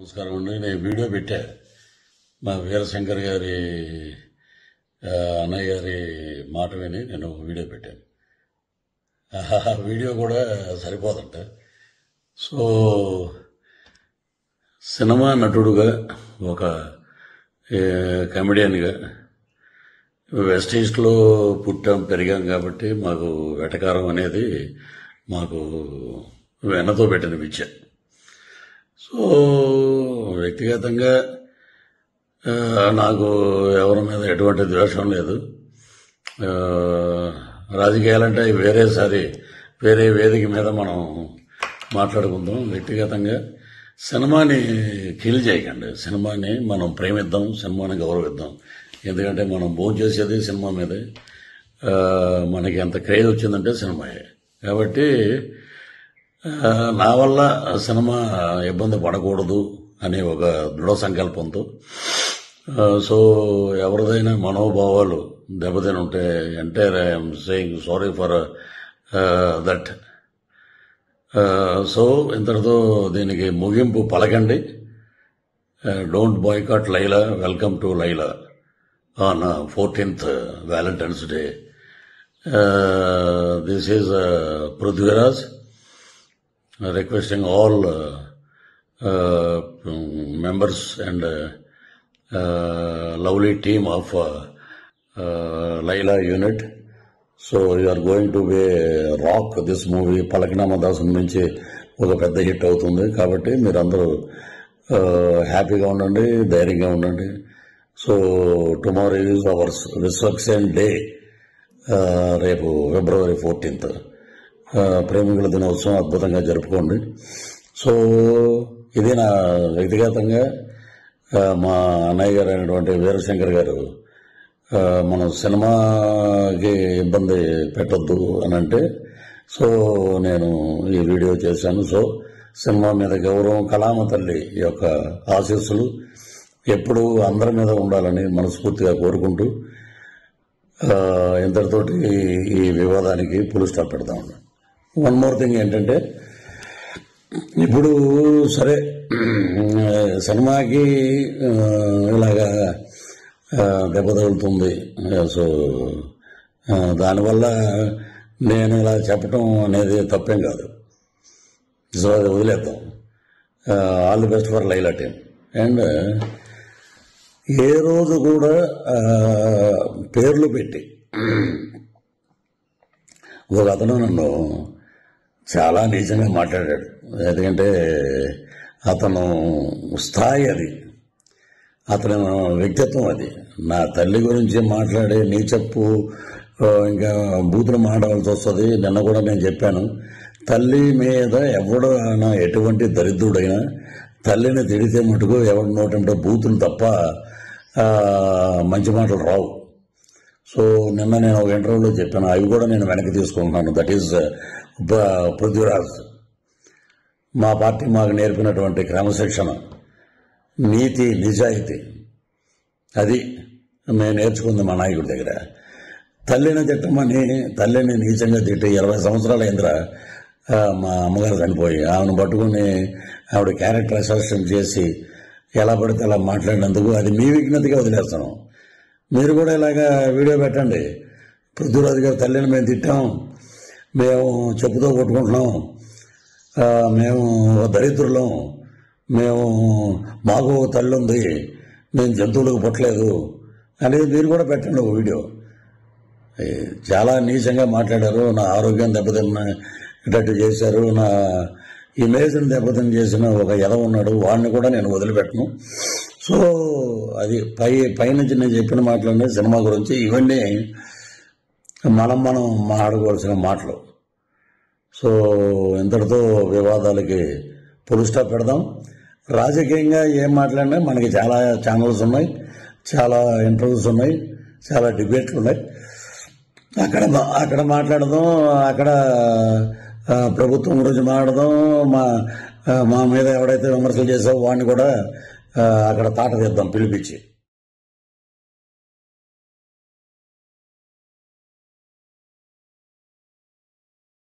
నమస్కారం అండి. నేను వీడియో పెట్టా మా వీరశంకర్ గారి అన్నయ్య గారి మాట విని నేను వీడియో పెట్టాను. ఆ వీడియో కూడా సరిపోదంట. సో సినిమా నటుడుగా ఒక కమెడియన్గా వెస్ట్ ఈస్ట్లో పుట్టాం పెరిగాం కాబట్టి మాకు వెటకారం అనేది మాకు వెన్నతో పెట్టిన విద్య. సో వ్యక్తిగతంగా నాకు ఎవరి మీద ఎటువంటి ద్వేషం లేదు. రాజకీయాలంటే వేరే వేదిక మీద మనం మాట్లాడుకుందాం. వ్యక్తిగతంగా సినిమాని కిల్ చేయకండి. సినిమాని మనం ప్రేమిద్దాం, సినిమాని గౌరవిద్దాం. ఎందుకంటే మనం భోజనం చేసేది సినిమా మీదే. మనకి ఎంత క్రేజ్ వచ్చిందంటే సినిమాయే. కాబట్టి నా వల్ల సినిమా ఇబ్బంది పడకూడదు అనే ఒక దృఢ సంకల్పంతో సో ఎవరిదైనా మనోభావాలు దెబ్బతిని ఉంటే అంటే I'm saying sorry for that. So ఇంతటితో దీనికి ముగింపు పలకండి. Don't boycott Laila, welcome to Laila on 14th Valentine's Day. This is Prithviraj requesting all members and lovely team of Laila unit. So you are going to be rock this movie. Palaknama Dasam నుంచి ఒక పెద్ద hit అవుతుంది కాబట్టి మీరందరూ హ్యాపీగా ఉండండి, ధైర్యంగా ఉండండి. So tomorrow is ours Vishwaksen day. రేపు February 14th ప్రేమికుల దినోత్సవం అద్భుతంగా జరుపుకోండి. సో ఇది నా వ్యక్తిగతంగా మా అన్నయ్య గారు అయినటువంటి వీరశంకర్ గారు మనం సినిమాకి ఇబ్బంది పెట్టొద్దు అని అంటే సో నేను ఈ వీడియో చేశాను. సో సినిమా మీద గౌరవం, కళామ తల్లి యొక్క ఆశీస్సులు ఎప్పుడూ అందరి మీద ఉండాలని మనస్ఫూర్తిగా కోరుకుంటూ ఇంతటితోటి ఈ వివాదానికి పులి స్టాప్ పెడతాం. వన్ మోర్ థింగ్ ఏంటంటే ఇప్పుడు సరే సినిమాకి ఇలాగా దెబ్బ తగులుతుంది. సో దానివల్ల నేను ఇలా చెప్పటం అనేది తప్పేం కాదు. సో అది వదిలేద్దాం. All the best for Laila team. And ఏ రోజు కూడా పేర్లు పెట్టి ఒక అతను నన్ను చాలా నీచంగా మాట్లాడాడు. ఎందుకంటే అతను స్థాయి అది, అతని వ్యక్తిత్వం అది. నా తల్లి గురించి మాట్లాడే నీచప్పు ఇంకా బూతులు మాట్లాడాల్సి వస్తుంది. నిన్న కూడా నేను చెప్పాను, తల్లి మీద ఎవడైనా ఎటువంటి దరిద్రుడైనా తల్లిని తిడితే మటుకు ఎవరి నోటంటే బూతులు తప్ప మంచి మాటలు రావు. సో నిన్న నేను ఒక ఇంటర్వ్యూలో చెప్పాను, అవి కూడా నేను వెనక్కి తీసుకుంటున్నాను. That is Prithviraj. మా పార్టీ మాకు నేర్పినటువంటి క్రమశిక్షణ, నీతి, నిజాయితీ అది మేము నేర్చుకుంది మా నాయకుడి దగ్గర. తల్లిని తిట్టమని తల్లిని నీచంగా తిట్టి 20 సంవత్సరాలు అయిందిరా. మా అమ్మగారు చనిపోయి ఆమెను పట్టుకుని ఆవిడ క్యారెక్టర్ అసెస్మెంట్ చేసి ఎలా పడితే అలా మాట్లాడినందుకు అది మీ విజ్ఞతగా వదిలేస్తాను. మీరు కూడా ఇలాగా వీడియో పెట్టండి. పృథ్వీరాజు గారు తల్లిని మేము తిట్టాం, మేము చెప్పుతో కొట్టుకుంటున్నాం, మేము దరిద్రులం, మాకు తల్లి ఉంది, మేము జంతువులకు పుట్టలేదు అనేది మీరు కూడా పెట్టండి ఒక వీడియో. చాలా నీచంగా మాట్లాడారు, నా ఆరోగ్యం దెబ్బతిన్నట్టు చేశారు, నా ఇమేజ్ని దెబ్బతిని చేసిన ఒక ఎద ఉన్నాడు, వాడిని కూడా నేను వదిలిపెట్టను. సో అది పైనుంచి నేను చెప్పిన మాటలన్నీ సినిమా గురించి. ఇవన్నీ మనం మాట్లాడుకోవాల్సిన మాటలు. సో ఇంతటితో వివాదాలకి పులి స్టాప్ పెడదాం. రాజకీయంగా ఏం మాట్లాడినా మనకి చాలా ఛానల్స్ ఉన్నాయి, చాలా ఇంటర్వ్యూస్ ఉన్నాయి, చాలా డిబేట్లు ఉన్నాయి. అక్కడ మాట్లాడదాం, అక్కడ ప్రభుత్వం గురించి మాట్లాడదాం. మా మీద ఎవడైతే విమర్శలు చేసావో వాడిని కూడా అక్కడ తాట తీద్దాం పిలిపించి.